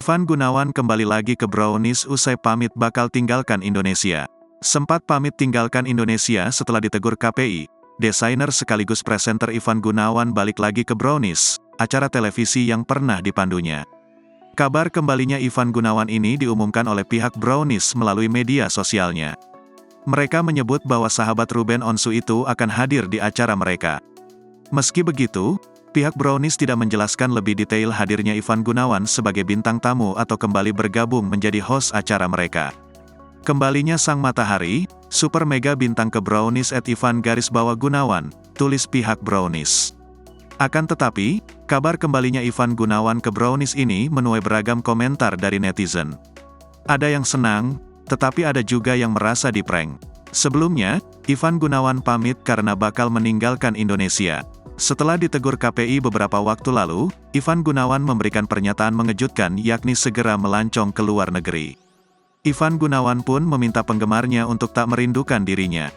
Ivan Gunawan kembali lagi ke Brownies usai pamit bakal tinggalkan Indonesia. Sempat pamit tinggalkan Indonesia setelah ditegur KPI, desainer sekaligus presenter Ivan Gunawan balik lagi ke Brownies, acara televisi yang pernah dipandunya. Kabar kembalinya Ivan Gunawan ini diumumkan oleh pihak Brownies melalui media sosialnya. Mereka menyebut bahwa sahabat Ruben Onsu itu akan hadir di acara mereka. Meski begitu, pihak Brownies tidak menjelaskan lebih detail hadirnya Ivan Gunawan sebagai bintang tamu atau kembali bergabung menjadi host acara mereka. Kembalinya sang matahari, super mega bintang ke Brownies @Ivan_Gunawan, tulis pihak Brownies. Akan tetapi, kabar kembalinya Ivan Gunawan ke Brownies ini menuai beragam komentar dari netizen. Ada yang senang, tetapi ada juga yang merasa diprank. Sebelumnya, Ivan Gunawan pamit karena bakal meninggalkan Indonesia. Setelah ditegur KPI beberapa waktu lalu, Ivan Gunawan memberikan pernyataan mengejutkan yakni segera melancong ke luar negeri. Ivan Gunawan pun meminta penggemarnya untuk tak merindukan dirinya.